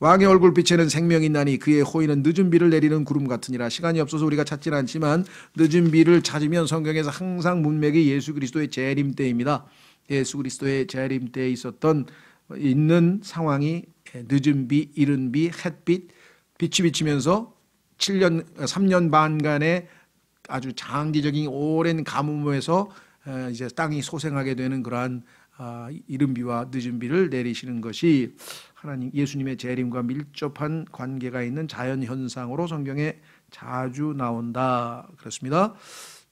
왕의 얼굴 빛에는 생명이 있나니 그의 호의는 늦은 비를 내리는 구름 같으니라. 시간이 없어서 우리가 찾지는 않지만 늦은 비를 찾으면 성경에서 항상 문맥이 예수 그리스도의 재림 때입니다. 예수 그리스도의 재림 때에 있는 상황이 늦은 비, 이른 비, 햇빛, 빛이 비치면서 3년 반간의 아주 장기적인 오랜 가뭄에서 이제 땅이 소생하게 되는 그러한 이른 비와 늦은 비를 내리시는 것이 하나님 예수님의 재림과 밀접한 관계가 있는 자연 현상으로 성경에 자주 나온다 그렇습니다.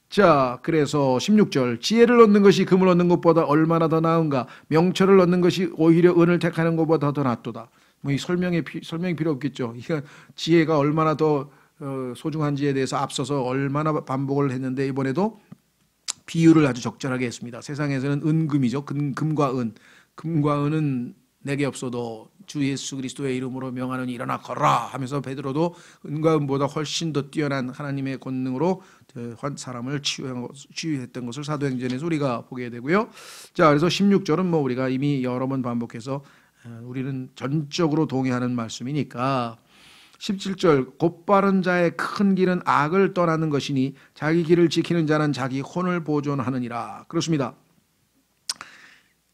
자, 그래서 16절 지혜를 얻는 것이 금을 얻는 것보다 얼마나 더 나은가? 명철을 얻는 것이 오히려 은을 택하는 것보다 더 낫도다. 뭐 이 설명이 필요 없겠죠. 이게 지혜가 얼마나 더 소중한지에 대해서 앞서서 얼마나 반복을 했는데 이번에도 비유를 아주 적절하게 했습니다. 세상에서는 은금이죠. 금과 은. 금과 은은 내게 없어도 주 예수 그리스도의 이름으로 명하노니 일어나 걸어라 하면서 베드로도 은과 은보다 훨씬 더 뛰어난 하나님의 권능으로 사람을 치유했던 것을 사도행전에서 우리가 보게 되고요. 자, 그래서 16절은 뭐 우리가 이미 여러 번 반복해서 우리는 전적으로 동의하는 말씀이니까 17절 곧바른 자의 큰 길은 악을 떠나는 것이니 자기 길을 지키는 자는 자기 혼을 보존하느니라. 그렇습니다.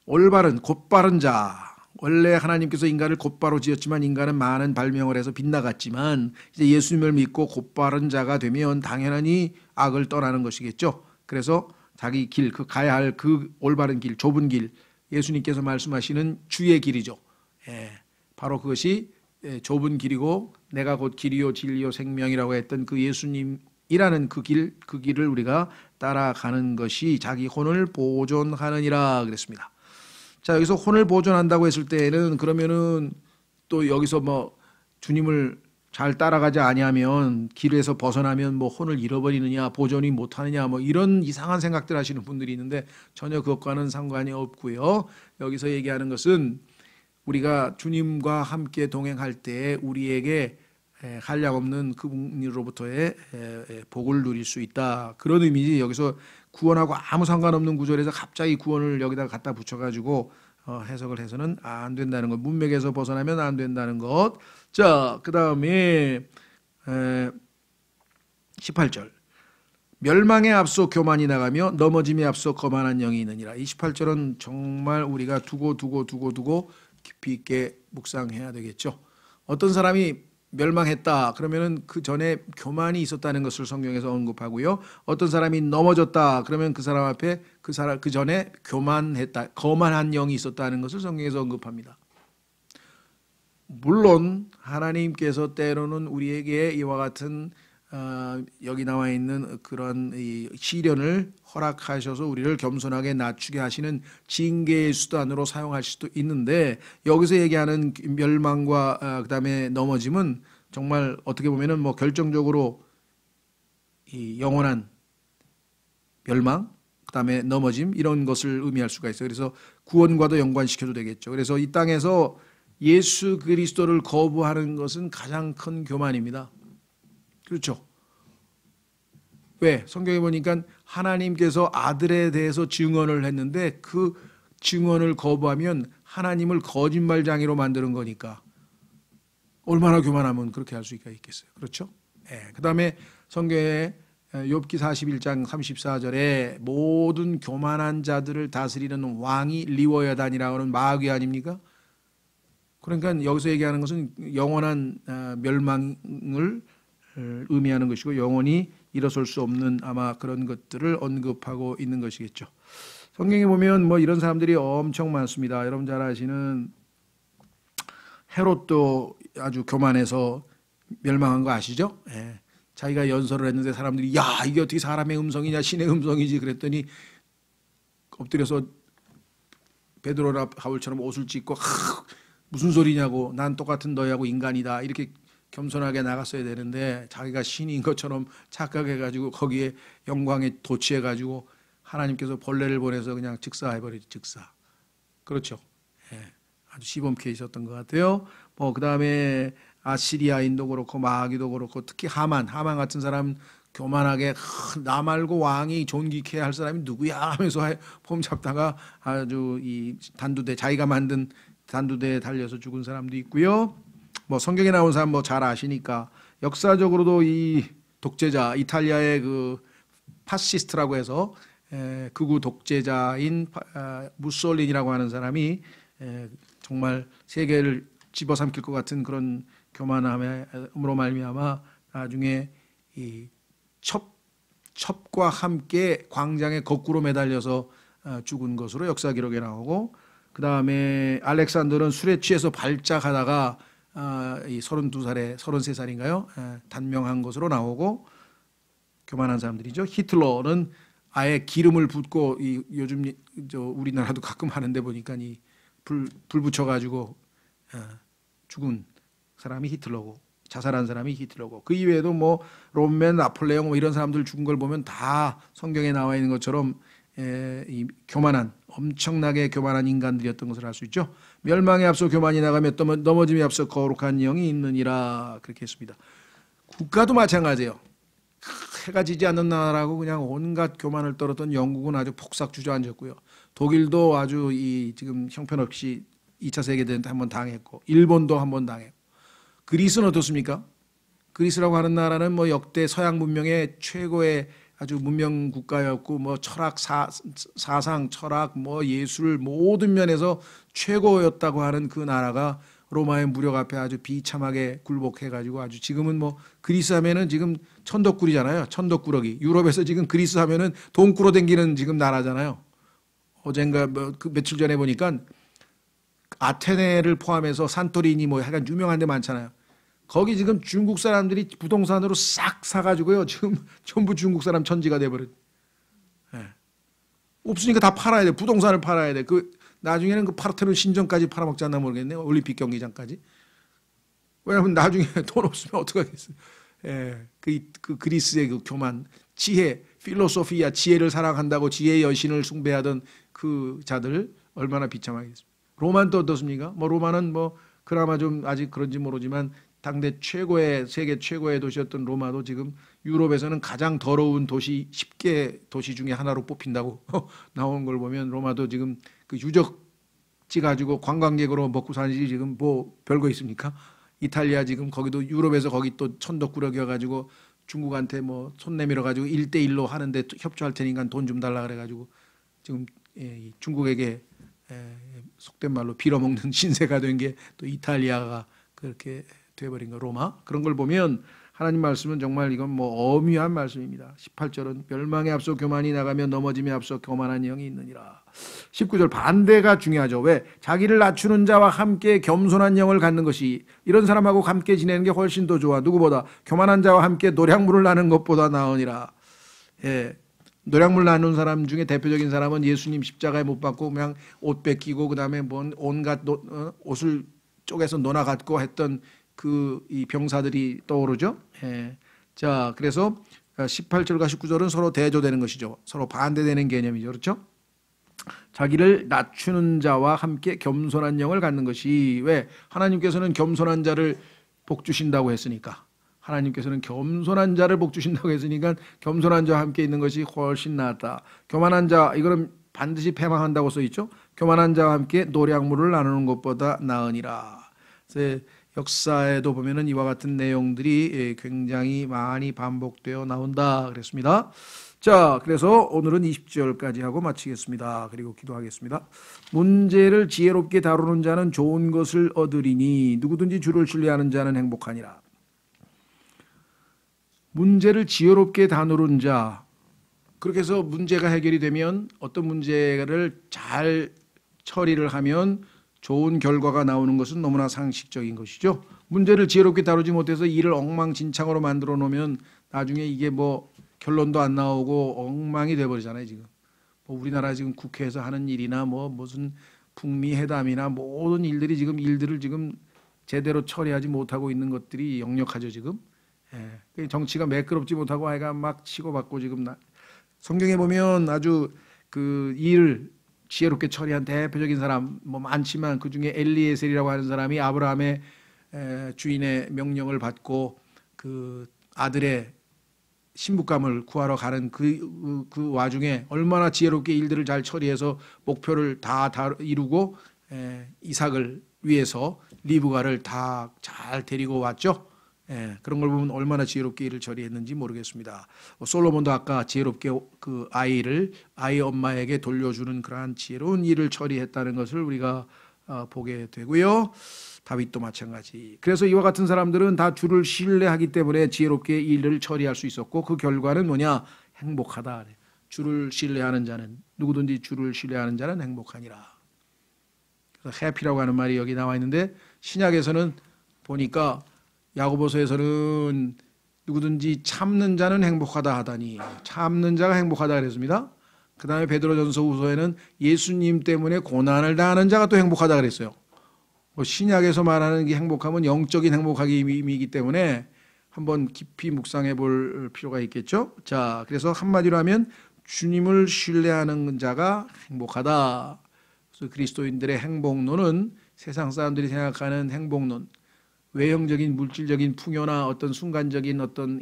올바른 곧바른 자, 원래 하나님께서 인간을 곧바로 지었지만 인간은 많은 발명을 해서 빗나갔지만 이제 예수님을 믿고 곧바른 자가 되면 당연히 악을 떠나는 것이겠죠. 그래서 자기 길, 그 가야 할 그 올바른 길, 좁은 길, 예수님께서 말씀하시는 주의 길이죠. 바로 그것이 좁은 길이고 내가 곧 길이요 진리요 생명이라고 했던 그 예수님이라는 그 길을 우리가 따라가는 것이 자기 혼을 보존하느니라 그랬습니다. 자, 여기서 혼을 보존한다고 했을 때에는 그러면은 또 여기서 뭐 주님을 잘 따라가지 아니하면 길에서 벗어나면 뭐 혼을 잃어버리느냐 보존이 못하느냐 뭐 이런 이상한 생각들 하시는 분들이 있는데 전혀 그것과는 상관이 없고요. 여기서 얘기하는 것은 우리가 주님과 함께 동행할 때 우리에게 한량없는 그분으로부터의 복을 누릴 수 있다. 그런 의미지. 여기서 구원하고 아무 상관없는 구절에서 갑자기 구원을 여기다 갖다 붙여가지고 해석을 해서는 안 된다는 것. 문맥에서 벗어나면 안 된다는 것. 자, 그 다음에 18절. 멸망에 앞서 교만이 나가며 넘어짐에 앞서 거만한 영이 있느니라. 28절은 정말 우리가 두고 깊이 있게 묵상해야 되겠죠. 어떤 사람이 멸망했다 그러면은 그 전에 교만이 있었다는 것을 성경에서 언급하고요. 어떤 사람이 넘어졌다 그러면 그 사람 앞에 그 전에 교만했다, 거만한 영이 있었다는 것을 성경에서 언급합니다. 물론 하나님께서 때로는 우리에게 이와 같은 여기 나와 있는 그런 시련을 허락하셔서 우리를 겸손하게 낮추게 하시는 징계의 수단으로 사용할 수도 있는데 여기서 얘기하는 멸망과 그다음에 넘어짐은 정말 어떻게 보면은 뭐 결정적으로 이 영원한 멸망 그다음에 넘어짐 이런 것을 의미할 수가 있어요. 그래서 구원과도 연관시켜도 되겠죠. 그래서 이 땅에서 예수 그리스도를 거부하는 것은 가장 큰 교만입니다. 그렇죠. 왜? 성경에 보니까 하나님께서 아들에 대해서 증언을 했는데 그 증언을 거부하면 하나님을 거짓말장애로 만드는 거니까 얼마나 교만하면 그렇게 할 수 있겠어요. 그렇죠? 그 다음에 성경에 욥기 41장 34절에 모든 교만한 자들을 다스리는 왕이 리워야단이라고 하는 마귀 아닙니까? 그러니까 여기서 얘기하는 것은 영원한 멸망을 의미하는 것이고 영원히 일어설 수 없는 아마 그런 것들을 언급하고 있는 것이겠죠. 성경에 보면 뭐 이런 사람들이 엄청 많습니다. 여러분 잘 아시는 헤롯도 아주 교만해서 멸망한 거 아시죠? 자기가 연설을 했는데 사람들이 야 이게 어떻게 사람의 음성이냐 신의 음성이지 그랬더니 엎드려서 베드로나 바울처럼 옷을 찢고 무슨 소리냐고 난 똑같은 너희하고 인간이다 이렇게 겸손하게 나갔어야 되는데 자기가 신인 것처럼 착각해가지고 거기에 영광에 도취해가지고 하나님께서 벌레를 보내서 그냥 즉사해버리지 즉사. 그렇죠. 아주 시범케 있었던 것 같아요. 뭐 그 다음에 아시리아인도 그렇고 마귀도 그렇고 특히 하만 같은 사람 교만하게 나 말고 왕이 존귀케 할 사람이 누구야 하면서 폼 잡다가 아주 이 단두대 자기가 만든 단두대에 달려서 죽은 사람도 있고요. 뭐 성경에 나온 사람 뭐 잘 아시니까 역사적으로도 이 독재자 이탈리아의 그 파시스트라고 해서 극우 독재자인 무솔리니라고 하는 사람이 정말 세계를 집어삼킬 것 같은 그런 교만함으로 말미암아 나중에 이 첩과 함께 광장에 거꾸로 매달려서 죽은 것으로 역사 기록에 나오고 그 다음에 알렉산더는 술에 취해서 발작하다가 이 32살에 33살인가요? 단명한 것으로 나오고 교만한 사람들이죠. 히틀러는 아예 기름을 붓고 요즘 우리나라도 가끔 하는데 보니까 불 붙여가지고 죽은 사람이 히틀러고 자살한 사람이 히틀러고 그 이외에도 뭐 롬맨, 나폴레옹 뭐 이런 사람들 죽은 걸 보면 다 성경에 나와 있는 것처럼 이 교만한 엄청나게 교만한 인간들이었던 것을 알 수 있죠. 멸망에 앞서 교만이 나가며 넘어짐에 앞서 거룩한 영이 있느니라 그렇게 했습니다. 국가도 마찬가지예요. 해가 지지 않는 나라라고 그냥 온갖 교만을 떨었던 영국은 아주 폭삭 주저앉았고요. 독일도 아주 지금 형편없이 2차 세계대전 때 한번 당했고, 일본도 한번 당했고, 그리스는 어떻습니까? 그리스라고 하는 나라는 뭐 역대 서양 문명의 최고의 아주 문명 국가였고, 뭐 철학, 사상, 철학, 뭐 예술 모든 면에서 최고였다고 하는 그 나라가 로마의 무력 앞에 아주 비참하게 굴복해가지고 아주 지금은 뭐 그리스 하면은 지금 천덕꾸리잖아요. 천덕꾸러기. 유럽에서 지금 그리스 하면은 돈 꾸러 댕기는 지금 나라잖아요. 어젠가 뭐 그 며칠 전에 보니까 아테네를 포함해서 산토리니 뭐 약간 유명한 데 많잖아요. 거기 지금 중국 사람들이 부동산으로 싹 사가지고요. 지금 전부 중국 사람 천지가 돼버린. 네. 없으니까 다 팔아야 돼. 부동산을 팔아야 돼. 나중에는 그 파르테논 신전까지 팔아먹지 않나 모르겠네요. 올림픽 경기장까지. 왜냐하면 나중에 돈 없으면 어떡하겠어요. 예. 그 그리스의 그 교만, 지혜, 필로소피아, 지혜를 사랑한다고 지혜의 여신을 숭배하던 그 자들 얼마나 비참하겠습니까. 로마는 또 어떻습니까? 뭐 로마는 뭐 그나마 좀 아직 그런지 모르지만 당대 최고의 세계 최고의 도시였던 로마도 지금 유럽에서는 가장 더러운 도시 10개 도시 중에 하나로 뽑힌다고 나오는 걸 보면 로마도 지금 그 유적지 가지고 관광객으로 먹고 사는지 지금 뭐 별거 있습니까? 이탈리아 지금 거기도 유럽에서 거기 또 천덕꾸러기여 가지고 중국한테 뭐 손 내밀어 가지고 1대1로 하는데 협조할 테니까 돈 좀 달라 그래 가지고 지금 중국에게 속된 말로 빌어먹는 신세가 된 게 또 이탈리아가 그렇게 돼버린 거 로마. 그런 걸 보면 하나님 말씀은 정말 이건 뭐 엄위한 말씀입니다. 18절은 멸망에 앞서 교만이 나가며 넘어짐에 앞서 교만한 영이 있느니라. 19절 반대가 중요하죠. 왜? 자기를 낮추는 자와 함께 겸손한 영을 갖는 것이, 이런 사람하고 함께 지내는 게 훨씬 더 좋아. 누구보다 교만한 자와 함께 노략물을 나누는 것보다 나으니라. 예. 노략물 나누는 사람 중에 대표적인 사람은 예수님 십자가에 못 박고 그냥 옷 뺏기고 그다음에 뭔 온갖 옷을 쪼개서 논아 갖고 했던 이 병사들이 떠오르죠. 예. 자, 그래서 18절과 19절은 서로 대조되는 것이죠. 서로 반대되는 개념이죠. 그렇죠? 자기를 낮추는 자와 함께 겸손한 영을 갖는 것이, 왜? 하나님께서는 겸손한 자를 복 주신다고 했으니까. 하나님께서는 겸손한 자를 복 주신다고 했으니까 겸손한 자와 함께 있는 것이 훨씬 낫다. 교만한 자, 이거는 반드시 패망한다고 써 있죠. 교만한 자와 함께 노략물을 나누는 것보다 나으니라. 그래서 역사에도 보면은 이와 같은 내용들이 굉장히 많이 반복되어 나온다 그랬습니다. 자, 그래서 오늘은 20절까지 하고 마치겠습니다. 그리고 기도하겠습니다. 문제를 지혜롭게 다루는 자는 좋은 것을 얻으리니 누구든지 주를 신뢰하는 자는 행복하니라. 문제를 지혜롭게 다루는 자, 그렇게 해서 문제가 해결이 되면, 어떤 문제를 잘 처리를 하면 좋은 결과가 나오는 것은 너무나 상식적인 것이죠. 문제를 지혜롭게 다루지 못해서 일을 엉망진창으로 만들어 놓으면 나중에 이게 뭐 결론도 안 나오고 엉망이 돼버리잖아요. 지금 뭐 우리나라 지금 국회에서 하는 일이나 뭐 무슨 북미 회담이나 모든 일들이 지금 일들을 지금 제대로 처리하지 못하고 있는 것들이 역력하죠. 지금 정치가 매끄럽지 못하고 아이가 막 치고받고 지금 성경에 보면 아주 그 일을 지혜롭게 처리한 대표적인 사람 뭐 많지만, 그 중에 엘리에셀이라고 하는 사람이 아브라함의 주인의 명령을 받고 그 아들의 신부감을 구하러 가는 그 와중에 얼마나 지혜롭게 일들을 잘 처리해서 목표를 다 이루고 이삭을 위해서 리브가를 다 잘 데리고 왔죠. 그런 걸 보면 얼마나 지혜롭게 일을 처리했는지 모르겠습니다. 솔로몬도 아까 지혜롭게 그 아이 엄마에게 돌려주는 그러한 지혜로운 일을 처리했다는 것을 우리가 보게 되고요. 다윗도 마찬가지. 그래서 이와 같은 사람들은 다 주를 신뢰하기 때문에 지혜롭게 일을 처리할 수 있었고, 그 결과는 뭐냐? 행복하다. 주를 신뢰하는 자는, 누구든지 주를 신뢰하는 자는 행복하니라. 그래서 해피라고 하는 말이 여기 나와 있는데, 신약에서는 보니까 야고보서에서는 누구든지 참는 자는 행복하다 하다니, 참는 자가 행복하다 그랬습니다. 그 다음에 베드로전서 후서에는 예수님 때문에 고난을 당하는 자가 또 행복하다 그랬어요. 신약에서 말하는 게 행복함은 영적인 행복함이기 때문에 한번 깊이 묵상해 볼 필요가 있겠죠. 자, 그래서 한마디로 하면 주님을 신뢰하는 자가 행복하다. 그래서 그리스도인들의 행복론은 세상 사람들이 생각하는 행복론, 외형적인 물질적인 풍요나 어떤 순간적인 어떤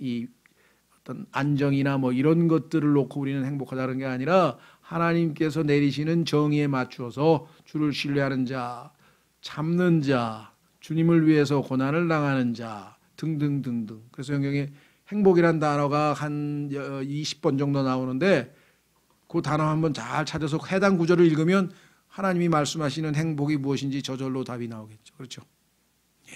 안정이나 뭐 이런 것들을 놓고 우리는 행복하다는 게 아니라 하나님께서 내리시는 정의에 맞추어서 주를 신뢰하는 자, 참는 자, 주님을 위해서 고난을 당하는 자 등등등등. 그래서 성경에 행복이란 단어가 한 20번 정도 나오는데 그 단어 한번 잘 찾아서 해당 구절을 읽으면 하나님이 말씀하시는 행복이 무엇인지 저절로 답이 나오겠죠. 그렇죠? 예.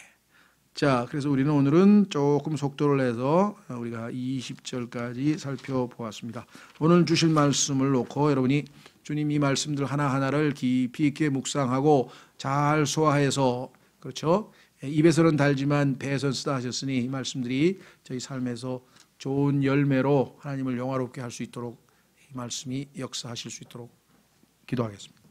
자, 그래서 우리는 오늘은 조금 속도를 내서 우리가 20절까지 살펴보았습니다. 오늘 주실 말씀을 놓고 여러분이 주님 이 말씀들 하나하나를 깊이 있게 묵상하고 잘 소화해서, 그렇죠? 입에서는 달지만 배에서는 쓰다 하셨으니 이 말씀들이 저희 삶에서 좋은 열매로 하나님을 영화롭게 할 수 있도록 이 말씀이 역사하실 수 있도록 기도하겠습니다.